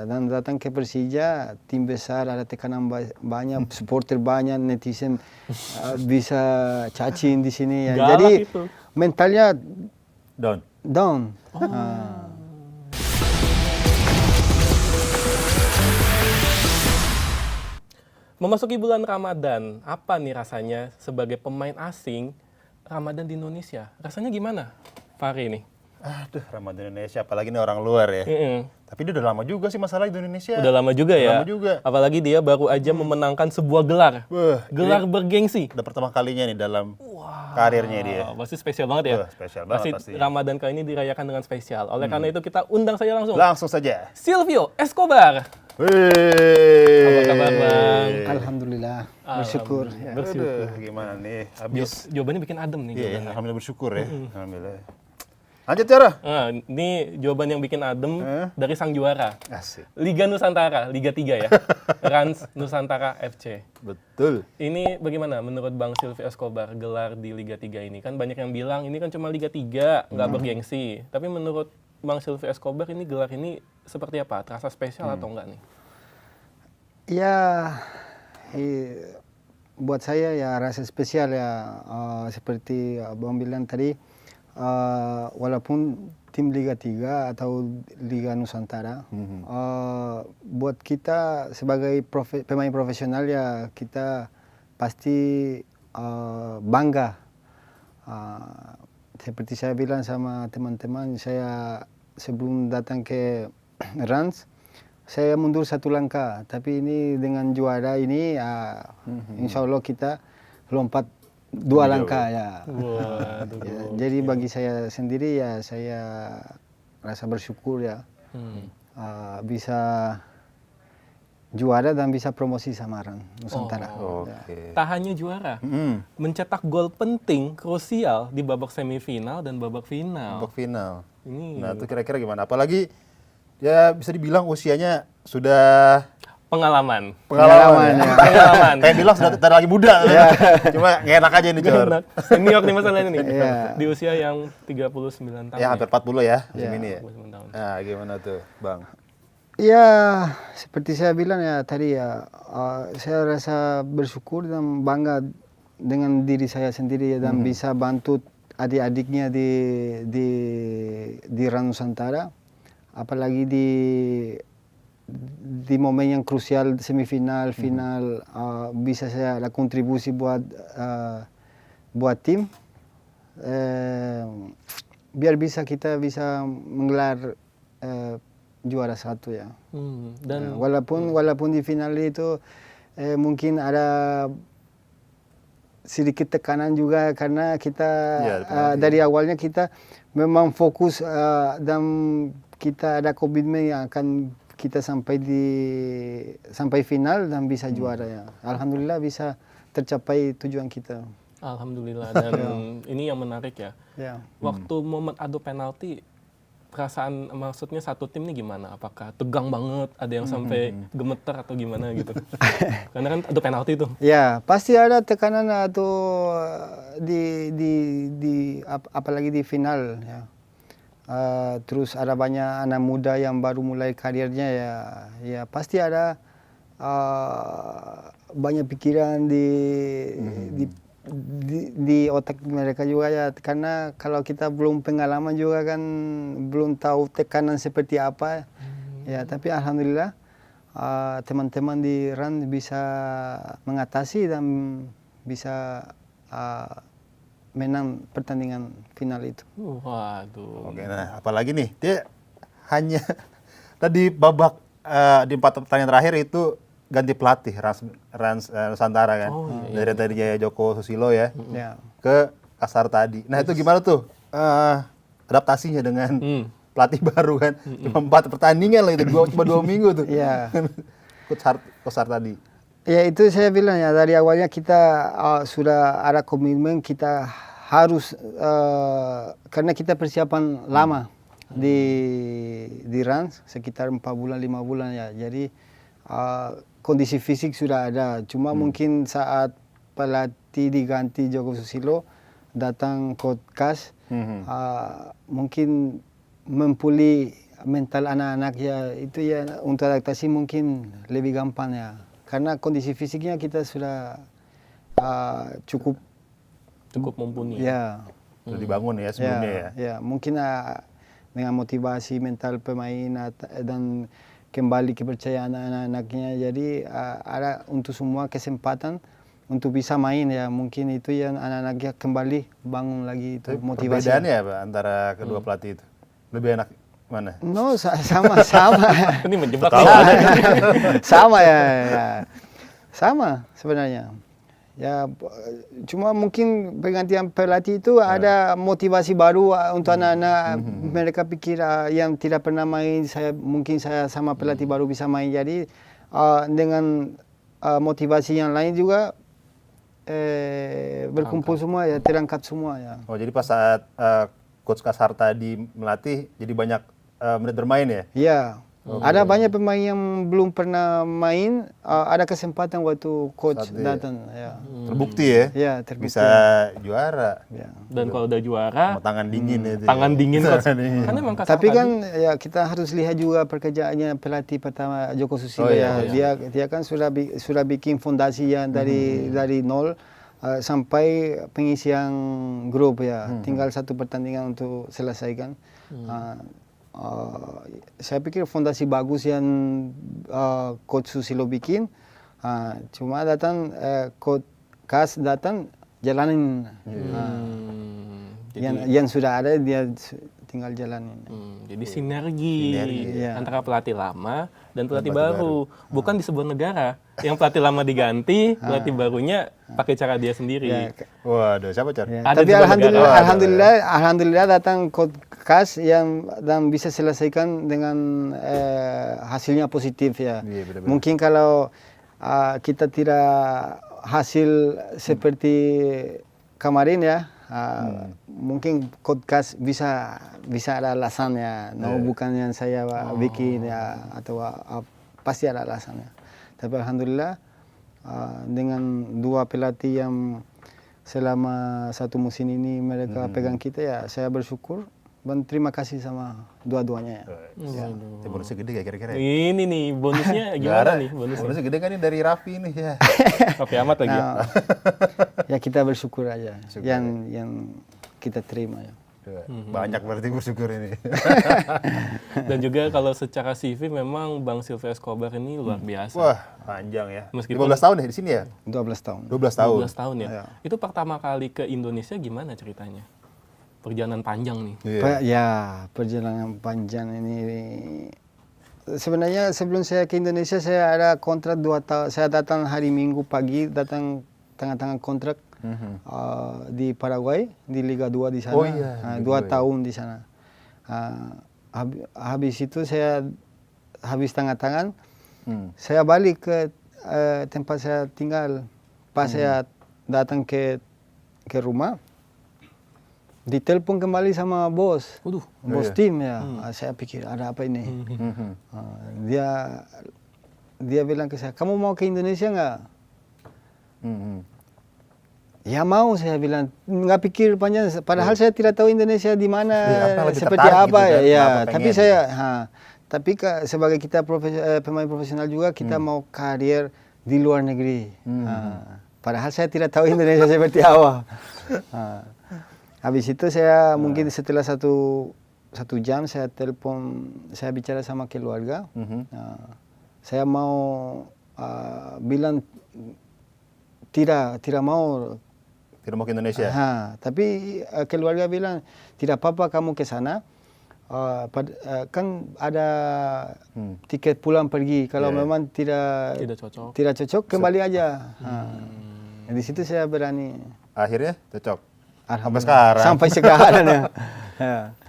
dan datang ke Persija, tim besar, ada tekanan banyak, supporter banyak, netizen bisa cacing di sini ya. Galak Jadi itu. mentalnya Down. Memasuki bulan Ramadan, apa nih rasanya sebagai pemain asing Ramadan di Indonesia? Rasanya gimana, Fahri nih? Aduh, Ramadan Indonesia, apalagi ini orang luar ya. Tapi dia udah lama juga sih masalah di Indonesia. Udah lama juga ya. Lama juga. Apalagi dia baru aja memenangkan sebuah gelar. Gelar bergengsi. Udah pertama kalinya nih dalam karirnya dia. Pasti spesial banget ya. Spesial banget pasti. Ramadan kali ini dirayakan dengan spesial. Oleh karena itu kita undang saja langsung. Langsung saja. Silvio Escobar. Apa kabar, Bang? Alhamdulillah, bersyukur. Aduh, gimana nih? Habis. Jawabannya bikin adem nih. Iya, alhamdulillah bersyukur ya. Alhamdulillah. Lanjut, Tiara. Ini jawaban yang bikin adem dari sang juara. Asik. Liga Nusantara, Liga 3 ya. Rans Nusantara FC. Betul. Ini bagaimana menurut Bang Silvio Escobar gelar di Liga 3 ini? Kan banyak yang bilang ini kan cuma Liga 3, nggak bergengsi. Tapi menurut Bang Silvio Escobar ini gelar ini seperti apa? Terasa spesial atau enggak nih? Ya, buat saya ya rasa spesial ya, seperti Abang bilang tadi, walaupun tim Liga 3 atau Liga Nusantara, buat kita sebagai pemain profesional ya kita pasti bangga. Seperti saya bilang sama teman-teman, saya sebelum datang ke Rans, saya mundur satu langkah, tapi ini dengan juara ini, insya Allah kita lompat dua langkah ya. Jadi bagi saya sendiri ya saya rasa bersyukur ya, bisa juara dan bisa promosi sama Rans Nusantara. Tak hanya juara, mencetak gol penting, krusial di babak semifinal dan babak final. Nah, itu kira-kira gimana? Apalagi ya bisa dibilang usianya sudah pengalaman. Kayak bilang sudah lagi muda. Cuma nggak enak aja ini, Cor. Senior nih masalahnya nih. Di usia yang 39 tahun. Ya, hampir 40 ya musim ini ya. 39 tahun. Nah, gimana tuh, Bang? Ya, seperti saya bilang ya tadi ya, saya rasa bersyukur dan bangga dengan diri saya sendiri ya, dan bisa bantu adik-adiknya di Rans Nusantara, apalagi di momen yang krusial semifinal, final, bisa saya ada kontribusi buat tim, biar kita bisa menggelar juara satu ya. Dan walaupun di final itu mungkin ada sedikit tekanan juga karena kita dari awalnya kita memang fokus dan kita ada komitmen yang akan kita sampai final dan bisa juara ya. Alhamdulillah bisa tercapai tujuan kita. Alhamdulillah, dan ini yang menarik ya. Waktu momen adu penalti, perasaan maksudnya satu tim nih gimana? Apakah tegang banget, ada yang sampai gemeter atau gimana gitu? Karena kan adu penalti itu. Ya, pasti ada tekanan atau apalagi di final ya. Terus ada banyak anak muda yang baru mulai karirnya ya pasti ada banyak pikiran di otak mereka juga ya, karena kalau kita belum pengalaman juga kan belum tahu tekanan seperti apa ya. Tapi alhamdulillah teman-teman di Rans bisa mengatasi dan bisa menang pertandingan final itu. Waduh. Oke, nah apalagi nih dia hanya tadi babak di 4 pertandingan terakhir itu ganti pelatih Rans Nusantara kan. Dari tadinya Joko Susilo ya ke Kasar tadi. Nah itu gimana tuh adaptasinya dengan pelatih baru kan? Cuma 4 pertandingan lah itu, cuma 2 minggu tuh. Kasar tadi. Ya itu saya bilang ya, dari awalnya kita sudah ada komitmen, kita harus karena kita persiapan lama di Rans sekitar 4 bulan 5 bulan ya. Jadi kondisi fisik sudah ada, cuma mungkin saat pelatih diganti Joko Susilo datang Coach Kas, mungkin mempulih mental anak-anak ya itu ya untuk adaptasi mungkin lebih gampang ya. Karena kondisi fisiknya kita sudah cukup mumpuni. ya. Sudah dibangun ya sebelumnya ya. Ya, mungkin dengan motivasi mental pemain dan kembali kepercayaan anak-anaknya. Jadi ada untuk semua kesempatan untuk bisa main ya. Mungkin itu yang anak-anaknya kembali bangun lagi itu Tapi motivasi. perbedaannya apa antara kedua pelatih itu? Lebih enak mana? No, sama. Ini menjebak Tahu. Sama ya. Sama sebenarnya. Ya, cuma mungkin pergantian pelatih itu ada motivasi baru untuk anak-anak. Mereka pikir yang tidak pernah main, mungkin saya sama pelatih baru bisa main. Jadi dengan motivasi yang lain juga berkumpul semua ya, terangkat semua ya. Oh, jadi pas saat Coach Kasar tadi melatih, jadi banyak menit bermain ya? Iya. Ada banyak pemain yang belum pernah main, ada kesempatan waktu coach datang. Ya. Terbukti ya? Ya, terbukti. Bisa juara. Ya. Dan kalau udah juara, Sama tangan dingin itu. tangan dingin Coach. Tangan dingin. Karena emang Kasar Tapi tadi- kan ya kita harus lihat juga pekerjaannya pelatih pertama Joko Susilo Oh, iya, ya. Dia kan sudah bikin fondasi yang dari nol sampai pengisian grup ya. Tinggal satu pertandingan untuk selesaikan. Saya pikir fondasi bagus yang Coach Susilo bikin. Cuma datang Coach Kas datang jalanin. Yang sudah ada dia tinggal jalanin. Jadi sinergi Iya. antara pelatih lama dan pelatih baru. Bukan di sebuah negara yang pelatih lama diganti, pelatih barunya pakai cara dia sendiri. Ya, Waduh, siapa Car? ya. Ada Tapi juga negara. alhamdulillah datang Coach Kas yang dan bisa selesaikan dengan hasilnya positif ya. Iya, benar-benar. Mungkin kalau kita tidak hasil seperti kemarin ya, mungkin Coach Kas bisa ada alasannya. No, bukan yang saya bikin ya atau pasti ada alasannya. Tapi alhamdulillah dengan dua pelatih yang selama satu musim ini mereka pegang kita ya, saya bersyukur dan terima kasih sama dua-duanya ya. Itu bonusnya gede ya kira-kira ya? Ini nih bonusnya gimana nih bonusnya? Bonusnya gede kan ini dari Raffi nih ya. Kopi amat lagi. Nah, ya kita bersyukur aja yang kita terima ya. Banyak berarti bersyukur ini. Dan juga kalau secara CV memang Bang Silvio Escobar ini luar biasa. Wah, panjang ya. Meskipun- 15 tahun ya di sini ya? 12 tahun. 12 tahun. 12 tahun ya. Iya. Itu pertama kali ke Indonesia gimana ceritanya? Perjalanan panjang nih. Iya. Perjalanan panjang ini. Sebenarnya sebelum saya ke Indonesia saya ada kontrak 2 tahun. Saya datang hari Minggu pagi, datang tengah-tengah kontrak di Paraguay di Liga 2 di sana. Oh iya, Liga 2 tahun di sana. Habis itu saya habis tengah tangan, saya balik ke tempat saya tinggal. Pas saya datang ke rumah, ditelepon kembali sama bos. Waduh. Bos tim ya. Saya pikir ada apa ini? Dia bilang ke saya, kamu mau ke Indonesia nggak? Ya mau, saya bilang. Nggak pikir panjang. Padahal saya tidak tahu Indonesia di mana, lagi seperti tertarik apa gitu kan, ya. kenapa Tapi pengen? tapi sebagai kita pemain profesional juga kita mau karir di luar negeri. Padahal saya tidak tahu Indonesia seperti apa. Habis itu saya mungkin setelah satu jam saya telepon, saya bicara sama keluarga. Saya mau bilang tidak mau. Tidak mau ke Indonesia? Tapi keluarga bilang tidak apa-apa kamu ke sana. Kan ada tiket pulang pergi. Kalau memang tidak cocok kembali aja. Di situ saya berani. Akhirnya cocok? Sampai Alhamdulillah. sekarang? Sampai sekarang ya.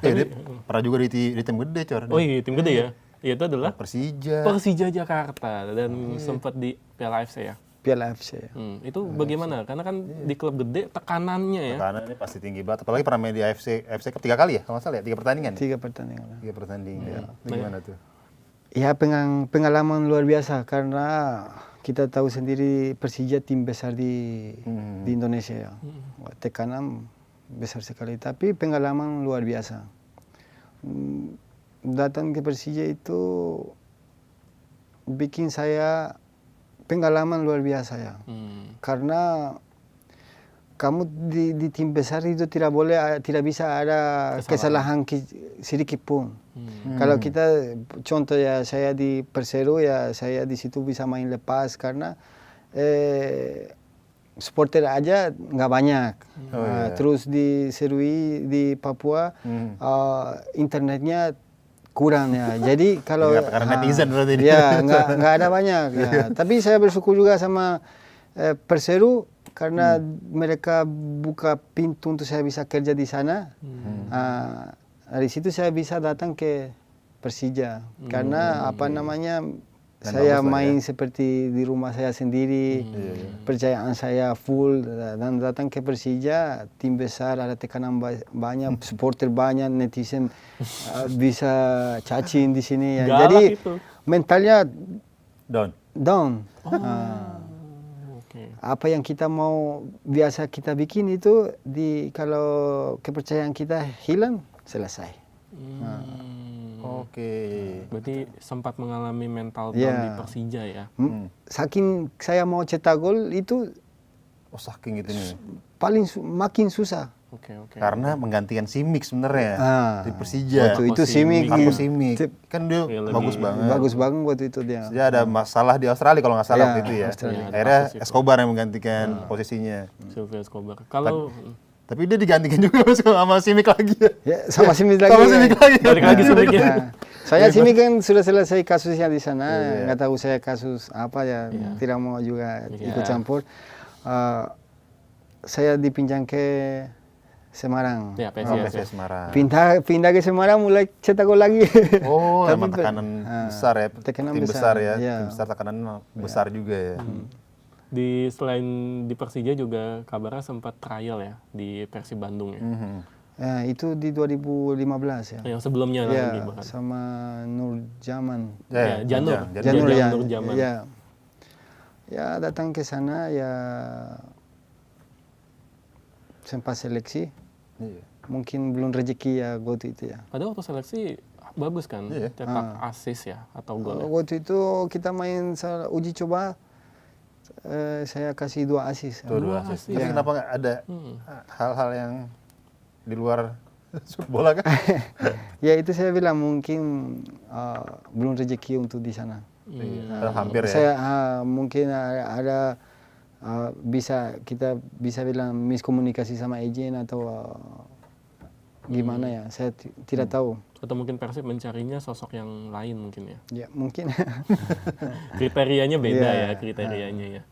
Dia pernah juga di tim gede, Cor. Oh iya, tim gede ya. Itu adalah Persija Jakarta dan sempat di Piala AFC ya. Piala AFC. Itu bagaimana? Karena kan di klub gede tekanannya ya. Tekanannya pasti tinggi banget. Apalagi pernah main di AFC Cup 3 kali ya, kalau nggak salah ya? 3 pertandingan? 3 pertandingan. 3 pertandingan. Itu gimana tuh? Ya pengalaman luar biasa karena kita tahu sendiri Persija tim besar di Indonesia ya. Tekanan besar sekali, tapi pengalaman luar biasa. datang ke Persija itu bikin saya pengalaman luar biasa ya. Karena kamu di tim besar itu tidak bisa ada kesalahan sedikit pun. Kalau kita contoh ya, saya di Persero ya, saya di situ bisa main lepas karena supporter aja nggak banyak. Terus di Serui di Papua internetnya kurang ya. Jadi kalau karena netizen berarti ya nggak ada banyak ya. Tapi saya bersyukur juga sama Persero karena mereka buka pintu untuk saya bisa kerja di sana. Dari situ saya bisa datang ke Persija karena saya main seperti di rumah saya sendiri, percayaan saya full, dan datang ke Persija, tim besar, ada tekanan banyak, supporter banyak, netizen bisa cacing di sini ya. Jadi mentalnya down. Apa yang kita mau biasa kita bikin itu kalau kepercayaan kita hilang, selesai. Berarti sempat mengalami mental down di Persija ya? Saking saya mau cetak gol itu, saking itu nih. Makin susah. Karena menggantikan Simic sebenarnya di Persija. Waktu itu Simic kan dia bagus banget. Bagus banget waktu itu dia. Dia ada masalah di Australia kalau nggak salah waktu itu ya. Akhirnya Escobar yang menggantikan posisinya. Silvio Escobar. Tapi dia digantikan juga sama Simic lagi ya. Sama Simic lagi. Balik lagi Simicnya. Saya Simic kan sudah selesai kasusnya di sana. Nggak tahu saya kasus apa ya. Tidak mau juga ikut campur. Saya dipinjam ke Semarang. Ya, PSIS Semarang. Pindah ke Semarang mulai cetak gol lagi. Memang tekanan besar ya. Tekanan tim besar ya. Ya. Tim besar tekanan besar juga ya. Selain di Persija juga kabarnya sempat trial ya di Persib Bandung ya. Ya, itu di 2015 ya. Yang sebelumnya lagi bahkan. Sama Nur Jaman. Janur Jaman. Ya, datang ke sana ya sempat seleksi. Mungkin belum rezeki ya waktu itu ya. Padahal waktu seleksi bagus kan, cetak assist ya atau gol. Waktu itu kita main uji coba, saya kasih 2 assist. Dua assist. Tapi kenapa nggak ada hal-hal yang di luar bola kan? Ya itu saya bilang mungkin belum rezeki untuk di sana. Hampir ya. Saya mungkin ada kita bisa bilang miskomunikasi sama agent atau gimana ya, saya tidak tahu. Atau mungkin Persib mencarinya sosok yang lain mungkin ya. Ya mungkin. Kriterianya beda ya kriterianya ya.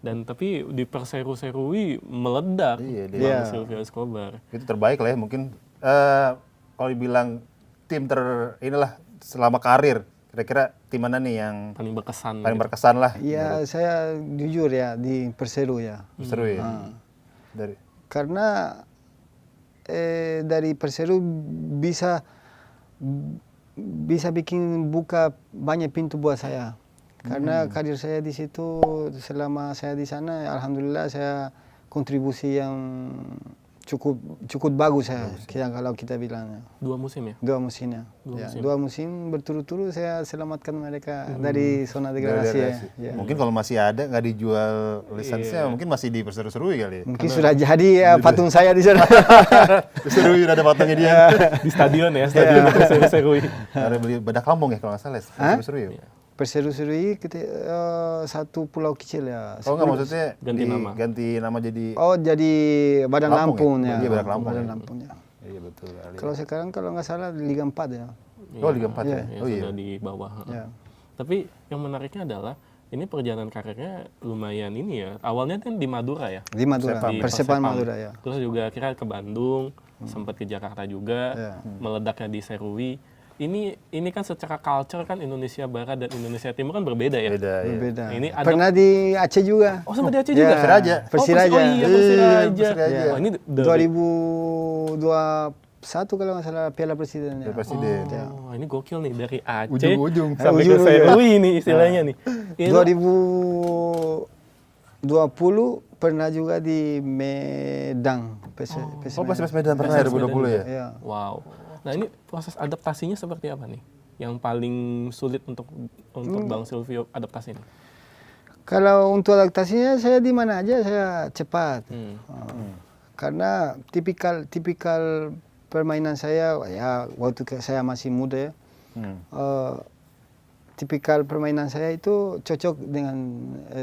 Dan tapi di Perseru-Serui meledak Silvio Escobar. Itu terbaik lah ya mungkin. Kalau dibilang tim inilah selama karir, kira-kira tim mana nih yang paling berkesan lah? Ya gitu. Saya jujur ya di Perseru ya. Perseru ya. Karena dari Perseru bisa bikin buka banyak pintu buat saya. Karena karir saya di situ, selama saya di sana, alhamdulillah saya kontribusi yang cukup bagus ya. Kalau kita bilang. 2 musim ya? 2 musim ya. 2 musim berturut-turut saya selamatkan mereka dari zona degradasi ya. Mungkin kalau masih ada nggak dijual lisensinya, mungkin masih di Perseru-Serui kali ya. Mungkin sudah jadi ya patung saya di sana. Perseru udah ada patungnya dia di stadion ya, stadion Perseru-Serui. Ada beli Badak Lampung ya kalau nggak salah, Perseru-Serui. Perseru-Serui satu pulau kecil ya. Nggak maksudnya ganti nama jadi. Jadi Badan Lampung ya. Iya, Badan Lampung ya. Iya betul. Kalau sekarang kalau nggak salah Liga 4 ya. Liga 4 ya. Sudah di bawah. Ya. Tapi yang menariknya adalah ini perjalanan karirnya lumayan ini ya. Awalnya kan di Madura ya. Di Madura. Persepam Madura ya. Terus juga akhirnya ke Bandung, sempat ke Jakarta juga, meledaknya di Serui. Ini kan secara culture kan Indonesia Barat dan Indonesia Timur kan berbeda ya. Berbeda. Ini pernah di Aceh juga. Oh, sama di Aceh juga. Persiraja. Oh iya, Persiraja. Oh, ini 2021 kalau nggak salah Piala Presiden. Ya. Oh, ini gokil nih dari Aceh ujung-ujung sampai ke Serui nih istilahnya nih. 2020 pernah juga di Medan. Pas Medan pernah 2020 ya. Wow. Nah ini proses adaptasinya seperti apa nih? Yang paling sulit untuk Bang Silvio adaptasi ini? Kalau untuk adaptasinya saya di mana aja saya cepat. Karena tipikal permainan saya ya waktu saya masih muda ya. Tipikal permainan saya itu cocok dengan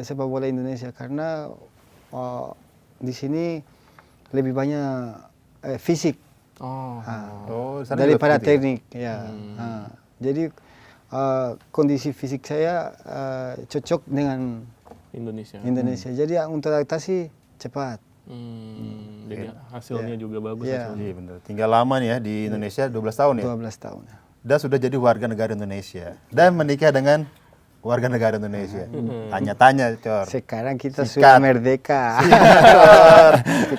sepak bola Indonesia karena di sini lebih banyak fisik daripada teknik ya. Jadi kondisi fisik saya cocok dengan Indonesia. Jadi untuk adaptasi cepat. Jadi hasilnya juga bagus. Iya benar. Tinggal lama nih ya di Indonesia 12 tahun ya. 12 tahun. Dan sudah jadi warga negara Indonesia dan menikah dengan warga negara Indonesia. Tanya-tanya, Cor. Sekarang kita sudah merdeka.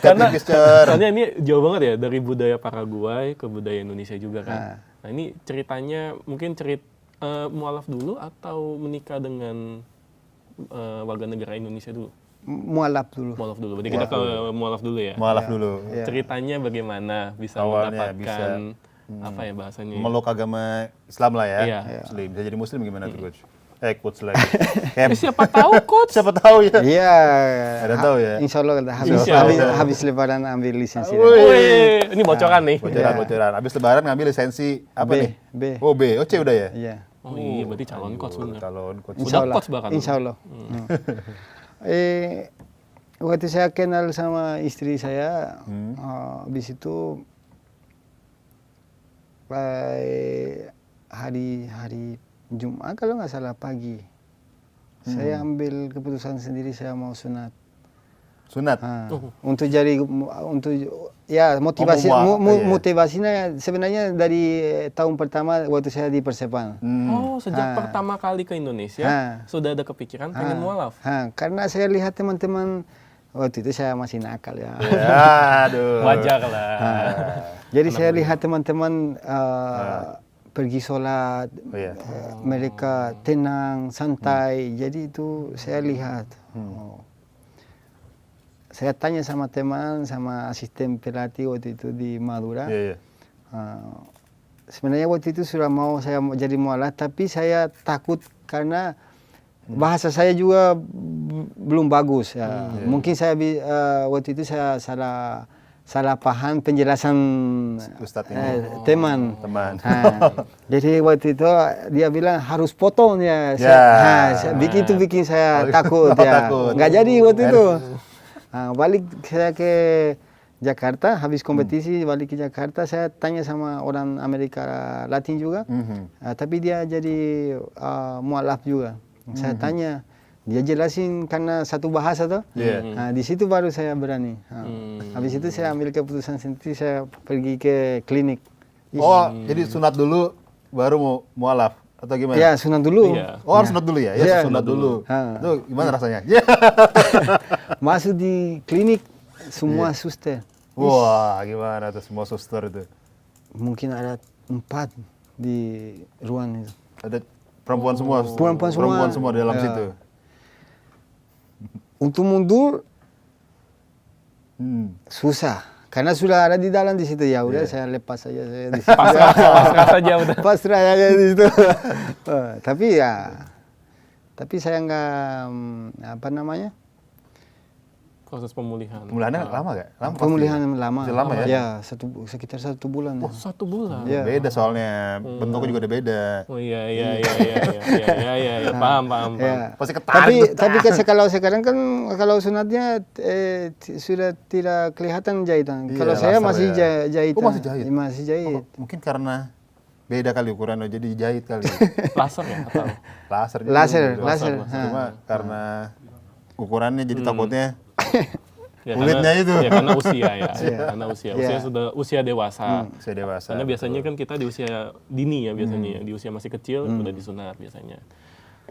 Karena ini jauh banget ya dari budaya Paraguay ke budaya Indonesia juga kan. Nah ini ceritanya mungkin mualaf dulu atau menikah dengan warga negara Indonesia dulu? Mualaf dulu. Berarti kita ke mualaf dulu ya? Mualaf dulu. Ceritanya bagaimana bisa awalnya mendapatkan apa ya bahasanya? Meluk agama Islam lah ya. Iya. Muslim. Bisa jadi Muslim gimana tuh, Coach? Coach lagi. Siapa tahu, Coach? Siapa tahu ya? Iya. Ada tahu ya? Insya Allah habis lebaran ambil lisensi. Ini bocoran nih. Bocoran. Habis lebaran ngambil lisensi apa nih? B. Oh, B. Oh, C udah ya? Iya. Oh iya, berarti calon coach bener. Calon coach. Udah coach bahkan. Insya Allah. Waktu saya kenal sama istri saya, habis itu hari Jumat kalau nggak salah pagi, saya ambil keputusan sendiri saya mau sunat. Sunat. Untuk ya motivasinya sebenarnya dari tahun pertama waktu saya di Persepan. Sejak pertama kali ke Indonesia sudah ada kepikiran pengen mualaf. Karena saya lihat teman-teman waktu itu saya masih nakal ya. Aduh. Wajar lah. Jadi saya lihat teman-teman pergi sholat, mereka tenang, santai. Jadi itu saya lihat. Saya tanya sama teman, sama asisten pelatih waktu itu di Madura. Sebenarnya waktu itu sudah mau saya jadi mualaf, tapi saya takut karena bahasa saya juga belum bagus. Mungkin saya waktu itu saya salah paham penjelasan teman. Jadi waktu itu dia bilang harus potong ya. Bikin saya takut ya. Nggak jadi waktu itu. Balik saya ke Jakarta, habis kompetisi balik ke Jakarta, saya tanya sama orang Amerika Latin juga, tapi dia jadi mualaf juga. Saya tanya, dia jelasin karena satu bahasa tuh, di situ baru saya berani. Habis itu saya ambil keputusan sendiri, saya pergi ke klinik. Jadi sunat dulu, baru mau mualaf? Atau gimana? Ya, sunat dulu. Harus sunat dulu ya? Ya, sunat dulu. Itu gimana rasanya? Masuk di klinik, semua suster. Wah, gimana tuh semua suster itu? Mungkin ada 4 di ruang itu. Ada perempuan semua? Perempuan semua di dalam situ? Untuk mundur, susah. Karena sudah ada di dalam di situ, ya udah saya lepas saja saya di situ. Pasrah saja udah. Pasrah saja di situ. Tapi saya nggak apa namanya? Proses pemulihan. Pemulihannya lama nggak? Pemulihan lama. Lama ya? Ya, sekitar 1 bulan. Oh, 1 bulan. Ya. Beda soalnya, bentuknya juga udah beda. Oh iya. Paham. Ya. Pasti ketarik. Tapi kalau sekarang kan kalau sunatnya sudah tidak kelihatan jahitan. Kalau saya masih jahitan. Oh, masih jahit? Masih jahit. Mungkin karena beda kali ukurannya, jadi jahit kali. Laser ya atau? Laser. Cuma karena ukurannya jadi takutnya Ya, kulitnya itu. Ya karena usia ya. Karena usia sudah usia dewasa. Usia dewasa. Karena biasanya kan kita di usia dini ya biasanya, di usia masih kecil udah disunat biasanya.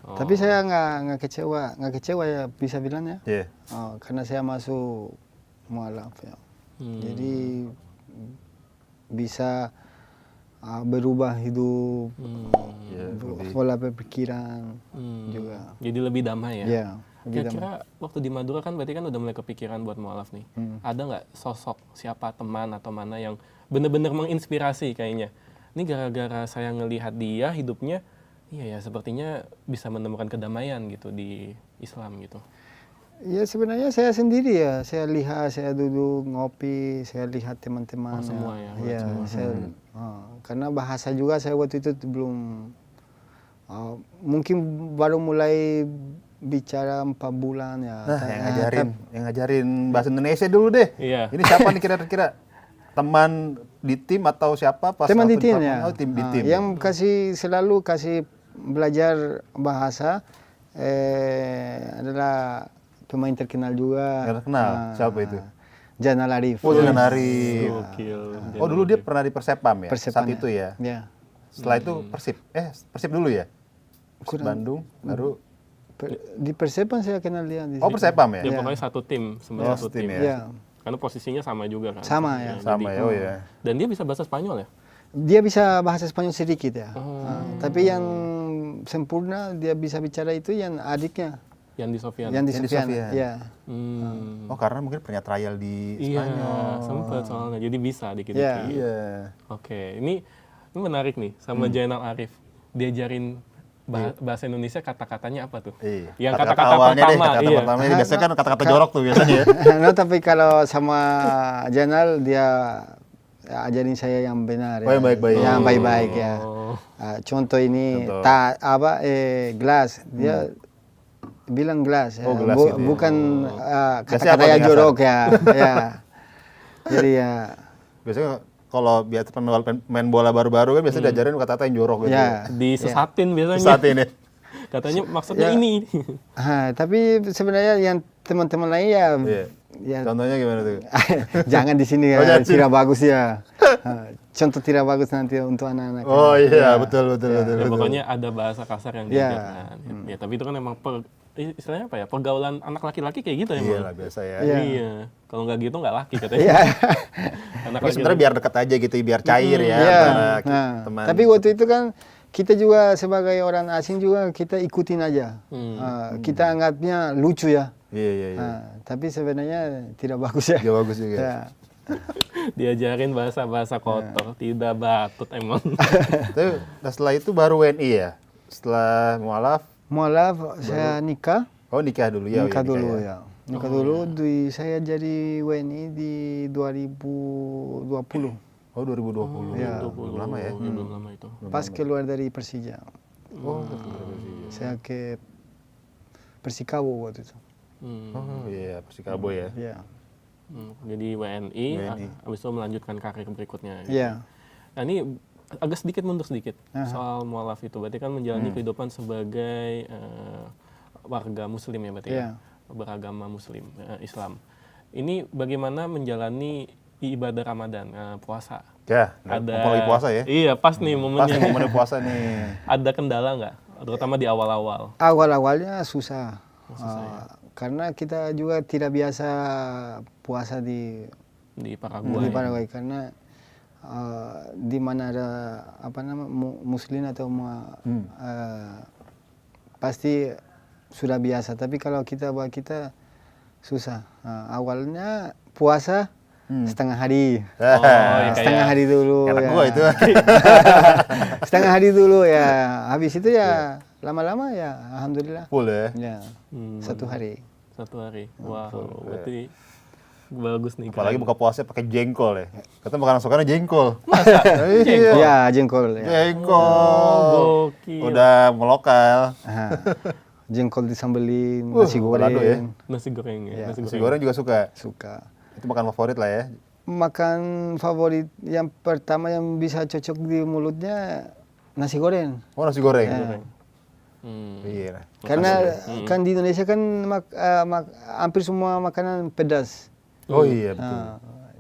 Tapi saya nggak kecewa ya bisa bilang ya. Yeah. Karena saya masuk mualaf ya. Jadi bisa berubah hidup, pola berpikiran juga. Jadi lebih damai ya. Yeah. Kira-kira waktu di Madura kan berarti kan udah mulai kepikiran buat mualaf nih. Ada nggak sosok siapa teman atau mana yang benar-benar menginspirasi kayaknya Ini gara-gara saya ngelihat dia hidupnya, iya ya sepertinya bisa menemukan kedamaian gitu di Islam gitu. Ya sebenarnya saya sendiri ya, saya lihat, saya duduk ngopi, saya lihat teman-teman. Semua ya, Ya, semua. karena bahasa juga saya waktu itu belum, mungkin baru mulai bicara 4 bulan ya. Nah, yang ngajarin bahasa Indonesia dulu deh. Iya. Ini siapa nih kira-kira? Teman di tim atau siapa? Pas Teman di waktu tim di ya. Oh, tim di tim. Yang selalu kasih belajar bahasa adalah pemain terkenal juga. Yang terkenal? Siapa itu? Janal Arif. Oh, Zainal Arif. Gokil. Oh, dulu dia pernah di Persepam ya? Persepam Saat itu ya? Ya. Setelah itu Persib. Persib dulu ya? Persib Kurang- Bandung, baru... Di Persepam saya kenal dia. Oh, Persepam ya? Ya pokoknya satu tim, semua satu tim. tim ya. Ya. Karena posisinya sama juga kan. Sama ya. Sama ya, oh ya. Dan dia bisa bahasa Spanyol ya? Dia bisa bahasa Spanyol sedikit ya. Tapi yang sempurna dia bisa bicara itu yang adiknya, Yang di Sofian. yang di Yang di Sofian. Sofian. Ya. Oh, karena mungkin pernah trial di Iya, Spanyol. sempet soalnya. Jadi bisa dikit-dikit. Iya. Oke, ini menarik nih sama Zainal Arif. Diajarin bahasa Indonesia kata-katanya apa tuh? Iya. Yang Kata-kata kata-kata awalnya deh, pertama, kata-kata iya. pertama ini biasanya kan kata-kata jorok tuh biasanya ya. No, tapi kalau sama Janal dia ajarin saya yang benar. Oh, yang baik-baik. Yang baik-baik ya. Oh. Contoh ini Contoh. gelas. Dia bilang gelas. Ya. Oh, gelas gitu ya. Bukan Biasanya kata-kata apa yang nih, jorok ya. Ya. Jadi ya. Biasanya kalau biasa main bola baru-baru kan biasanya diajarin kata-kata yang jorok gitu. Ya. Disesatin biasanya. Saat ini. Katanya maksudnya Ya. ini. Tapi sebenarnya yang teman-teman lain ya, Iya. ya Contohnya gimana tuh? jangan di sini Oh, ya, jangan. tidak bagus ya. Contoh tidak bagus nanti untuk anak-anak. Oh iya, Ya. betul. Ya, pokoknya ada bahasa kasar yang Ya. diajarkan. Ya, tapi itu kan emang istilahnya apa ya? Pergaulan anak laki-laki kayak gitu Iya emang. lah biasa ya. Iya. Iya. Kalau nggak gitu nggak laki katanya. Iya. Anak Tapi sebenarnya biar dekat aja gitu, biar cair ya Iya. antara Nah, teman. tapi waktu itu kan kita juga sebagai orang asing juga kita ikutin aja. Kita anggapnya lucu ya. Iya. Tapi sebenarnya tidak bagus ya. Dia bagus juga. Ya. Diajarin bahasa-bahasa kotor, tidak batut emang. Tapi setelah itu baru WNI ya? Setelah mualaf, Mualaf saya nikah. oh nikah dulu ya? Nikah iya, dulu ya. ya. Nikah dulu saya jadi WNI di 2020. Oh 2020. Ya. Belum lama ya? Belum lama itu. Pas keluar dari Persija. Oh, Saya ke Persikabo waktu itu. oh iya, Persikabo ya. Ya. Jadi WNI, WNI. habis itu melanjutkan karir berikutnya. Ya. Nah ini agak sedikit mundur sedikit soal mualaf itu. Berarti kan menjalani kehidupan sebagai warga muslim ya berarti ya? Beragama muslim, Islam. Ini bagaimana menjalani ibadah Ramadan, puasa? Ya, Ada lagi puasa ya? Iya, pas nih Pas momennya. nih momennya puasa nih. Ada kendala nggak? Terutama di awal-awal. Awal-awalnya susah. Karena kita juga tidak biasa puasa di Di Paraguay. Paraguay karena di mana ada muslim atau pasti sudah biasa. Tapi kalau buat kita susah. Awalnya puasa setengah hari. iya, Setengah hari dulu. Anak ya. gua itu. Setengah hari dulu ya. Habis itu ya lama-lama ya alhamdulillah. Full ya? Ya. Satu hari. Satu hari. Wow, berarti bagus nih. Apalagi keren. buka puasa pakai jengkol ya. Kata makanan sukarnya jengkol. Jengkol? Ya jengkol ya. Jengkol. Gokil. Udah melokal. Jengkol disambelin, nasi balado ya. goreng. Nasi goreng ya. Nasi Nasi goreng juga suka. Suka. Itu makan favorit lah ya. Makan favorit yang pertama yang bisa cocok di mulutnya nasi goreng. Oh nasi goreng. Iya. Karena kan di Indonesia kan hampir semua makanan pedas. Oh iya betul.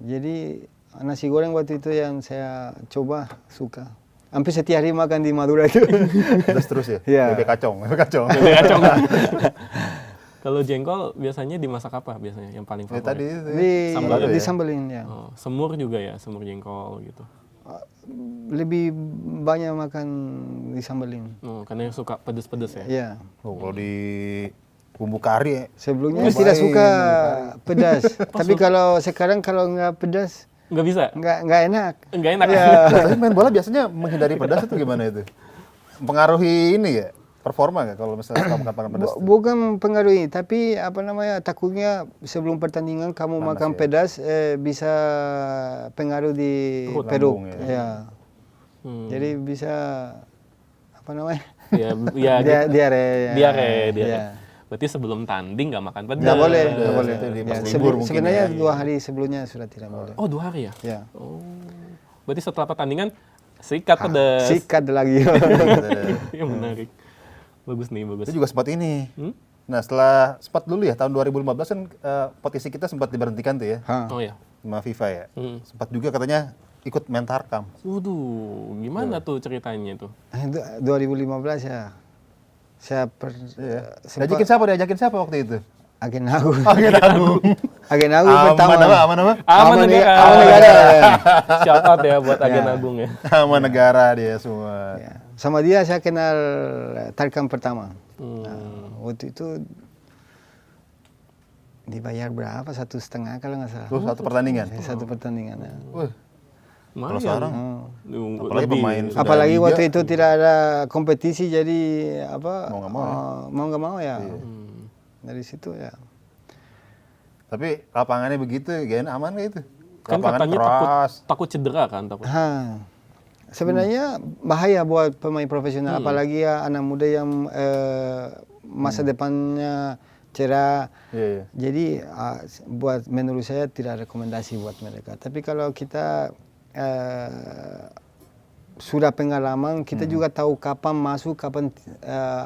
Jadi nasi goreng waktu itu yang saya coba suka. Hampir setiap hari makan di Madura itu. Terus ya. Iya. Bebek kacang. Kacang. Kalau jengkol biasanya dimasak apa biasanya yang paling Ya favorit? tadi itu. Sambal ya? Disambelin ya. Oh, semur juga ya, semur jengkol gitu. Lebih banyak makan disambelin. Oh, karena yang suka pedes-pedes ya. Ya. Oh, kalau di bumbu kari ya. Sebelumnya tidak suka pedas. Tapi kalau sekarang kalau nggak pedas Nggak bisa? nggak enak. Nggak enak. Tapi main bola biasanya menghindari pedas itu gimana itu? Mempengaruhi ini ya? Performa nggak kalau misalnya kamu makan pedas? Bukan pengaruhi, tapi apa namanya, takutnya sebelum pertandingan kamu Panas makan ya. pedas bisa pengaruh di perut. Lambung ya. Ya. Jadi bisa apa namanya? Ya, ya Diare. diare. Ya. Berarti sebelum tanding nggak makan pedas. Nggak boleh, nggak boleh. Itu di Ya, pas libur mungkin sebenarnya ya. 2 hari sebelumnya sudah tidak boleh. Oh 2 hari ya? Ya. Oh. Berarti setelah pertandingan sikat pedas. Sikat lagi. Yang menarik. Bagus nih, bagus. Itu juga sempat ini. Hmm? Nah setelah sempat dulu ya tahun 2015 kan petisi kita sempat diberhentikan tuh ya Hah. Oh ya. sama FIFA ya. Hmm. Sempat juga katanya ikut main tarkam. Waduh, gimana tuh ceritanya tuh? Itu 2015 ya. Saya Iya. sempat Diajakin siapa waktu itu? Agen Agung. Agen Agung. Agen Agung pertama. Aman apa? Aman negara. Aman negara. Shout out ya buat Agen Ya. Agung ya. Aman negara dia semua. Ya. Sama dia saya kenal tarkam pertama. Hmm. Waktu itu dibayar berapa? 1,5 kalau nggak salah. Terus satu pertandingan. Satu pertandingan. Ya. Wih, Lumayan. kalau sekarang apalagi Lebih. pemain sudah Apalagi liga. waktu itu tidak ada kompetisi, jadi apa? Mau nggak mau ya. Mau nggak mau ya. Hmm. Dari situ ya. Tapi lapangannya begitu, gak aman gak itu? Kan Lapangan katanya keras. takut cedera kan, takut. Sebenarnya bahaya buat pemain profesional, apalagi ya anak muda yang masa depannya cerah. Iya, iya. Jadi buat menurut saya tidak rekomendasi buat mereka. Tapi kalau kita sudah pengalaman, kita juga tahu kapan masuk, kapan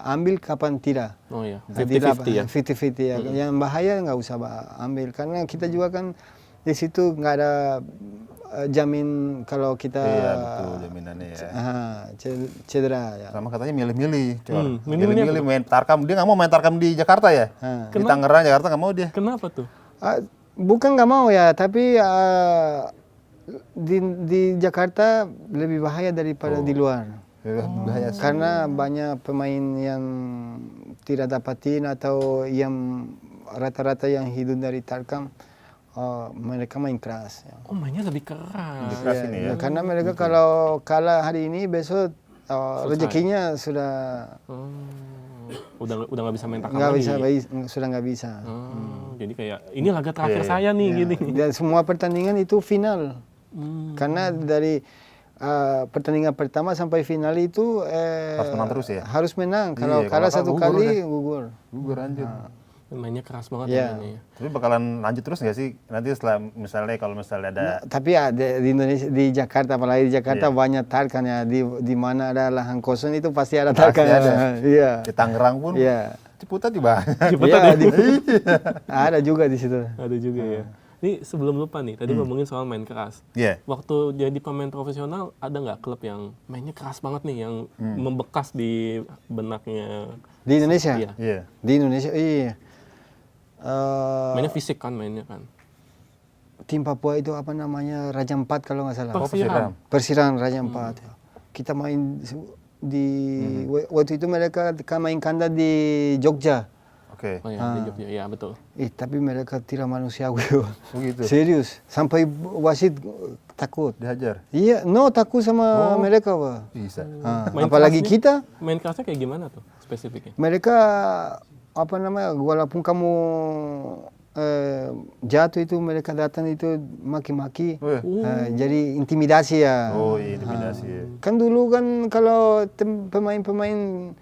ambil, kapan tidak. Oh iya, Tidak 50-50 ya. 50-50 ya. Yang bahaya nggak usah ambil, karena kita juga kan di situ nggak ada jamin kalau kita Iya, betul jaminannya ya. cedera ya. Sama katanya milih-milih, Cor. milihnya Milih-milih main tarkam. Dia nggak mau main tarkam di Jakarta ya? Di Tangerang, Jakarta nggak mau dia. Kenapa tuh? Bukan nggak mau ya, tapi di Jakarta lebih bahaya daripada di luar. Bahaya sih. Karena banyak pemain yang tidak dapatin atau yang rata-rata yang hidup dari tarkam, mereka main keras. Ya. Oh mainnya lebih keras. Lebih keras ini ya. Karena mereka kalau kalah hari ini, besok rezekinya sudah Udah nggak bisa main tarkam nggak lagi. bisa, sudah nggak bisa. Jadi kayak ini laga terakhir saya nih gini. Dan semua pertandingan itu final. Karena dari pertandingan pertama sampai final itu Harus menang terus ya? Harus menang. Kalau Iya, kalah kalau satu gugur kali udah. gugur. Gugur anjir. Mainnya keras banget Iya. ya mainnya. Tapi bakalan lanjut terus nggak sih? Nanti setelah misalnya kalau misalnya ada Tapi ya di Indonesia, di Jakarta, apalagi di Jakarta banyak tarkan ya. Di mana ada lahan kosong itu pasti ada tarkan. ada. Iya. di Tangerang pun Iya. Ciputat juga banyak. Iya, ada juga di situ. Ada juga ya. Ini sebelum lupa nih, tadi ngomongin soal main keras. Iya. Waktu jadi pemain profesional, ada nggak klub yang mainnya keras banget nih, yang membekas di benaknya? Di Indonesia? Iya. Iya. Di Indonesia, iya. Mainnya fisik kan mainnya kan. Tim Papua itu apa namanya, Raja Ampat kalau nggak salah. Persiram. Persiram Raja Ampat. Ya. Kita main di waktu itu mereka main kandang di Jogja. Oke. Oh ya, di Jogja, ya betul. Tapi mereka tidak manusiawi. Oh gitu. Serius, sampai wasit takut. Dihajar. Iya, takut sama mereka, Pak. Bisa. Main Apalagi kerasnya- kita, Main kerasnya kayak gimana tuh spesifiknya? mereka apa namanya, walaupun kamu jatuh itu mereka datang itu maki-maki. Wih. Jadi intimidasi ya. Oh iya, intimidasi ya. Kan dulu kan kalau pemain-pemain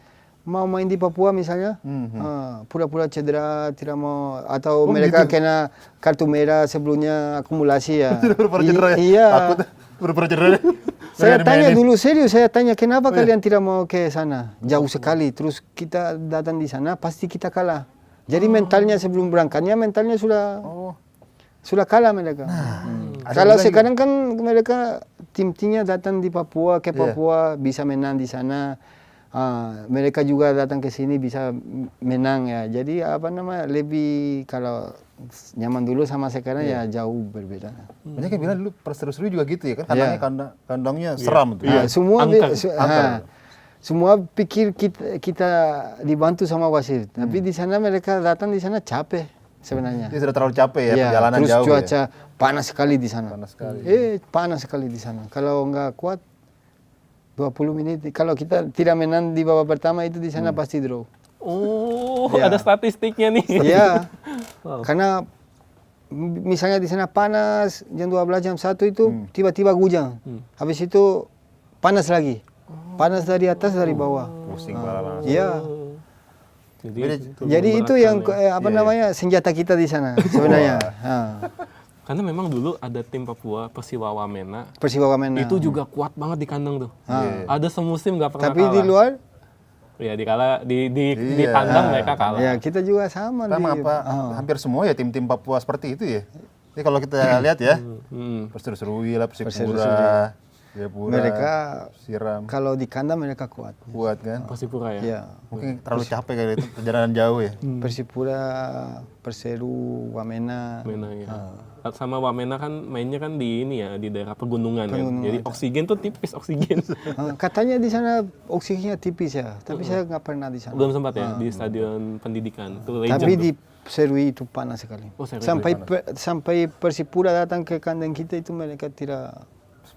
mau main di Papua misalnya, pura-pura cedera, tidak mau, atau mereka kena kartu merah sebelumnya akumulasi ya. Pura-pura cedera ya? Iya. Takut pura-pura cedera. Saya tanya dulu serius, saya tanya kenapa kalian tidak mau ke sana? Jauh sekali, terus kita datang di sana pasti kita kalah. Jadi mentalnya sebelum berangkatnya mentalnya sudah kalah mereka. Kalau sekarang kan mereka tim-timnya datang di Papua, ke Papua bisa menang di sana. Mereka juga datang ke sini bisa menang ya. Jadi apa namanya, lebih kalau nyaman dulu sama sekarang ya jauh berbeda. Banyak yang bilang dulu perseru-seru juga gitu ya kan, kandangnya seram tuh. Semua Angker. semua pikir kita dibantu sama wasit, tapi di sana mereka datang di sana capek sebenarnya. Dia sudah terlalu capek ya, perjalanan terus jauh cuaca panas sekali di sana. Panas sekali. Panas sekali di sana. Kalau nggak kuat 20 menit. Kalau kita tidak menang di babak pertama itu di sana pasti draw. Oh, Ya. ada statistiknya nih. Iya. Wow. Karena misalnya di sana panas jam 12 jam 1 itu tiba-tiba hujan. Habis itu panas lagi. Panas dari atas dari bawah. Pusing kepala langsung. Iya. Jadi itu yang apa namanya senjata kita di sana sebenarnya. Karena memang dulu ada tim Papua Persiwa Wamena. Persiwa Wamena. Itu juga kuat banget di kandang tuh. Ada semusim nggak pernah Tapi kalah. di luar Ya di tandang mereka kalah. ya kita juga sama Kan hampir semua ya tim-tim Papua seperti itu ya. Jadi kalau kita lihat ya, Perseru-Serui lah, Persipura, Jayapura, mereka Siram, kalau di kandang mereka kuat. kuat kan. Persipura ya. Ya. Mungkin terlalu capek kali itu perjalanan jauh ya. Persipura, Perseru, Wamena. Wamena ya. Sama Wamena kan mainnya kan di ini ya, di daerah pegunungan kan. Jadi oksigen tuh tipis oksigen. Katanya di sana oksigennya tipis ya, tapi saya nggak pernah di sana. Belum sempat ya di stadion pendidikan. Tuh legend Tapi tuh. di Serui itu panas sekali. Oh, Serui Sampai Persipura datang ke kandang kita itu mereka tidak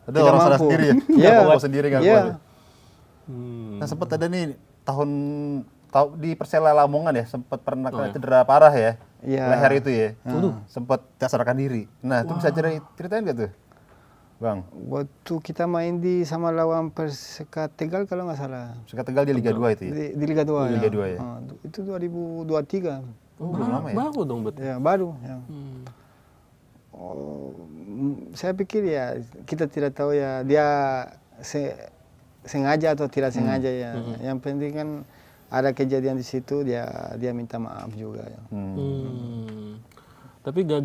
Ada orang sana mampu. sendiri ya. Iya. Papua sendiri nggak Iya. kuat. Ya? Nah sempat ada nih di Persela Lamongan ya, sempat pernah kena cedera parah ya. Iya. Leher itu ya. Sempat sadarkan diri. Nah itu bisa ceritain nggak tuh, Bang? Waktu kita main sama lawan Perseka Tegal kalau nggak salah. Perseka Tegal di Liga 2 itu ya. Di Liga 2 Liga 2 ya. Itu 2023. Oh, belum lama ya. Baru dong berarti. Ya, baru. Ya. Saya pikir ya kita tidak tahu ya dia sengaja atau tidak sengaja ya. Yang penting kan ada kejadian di situ dia minta maaf juga ya. Tapi gara-gara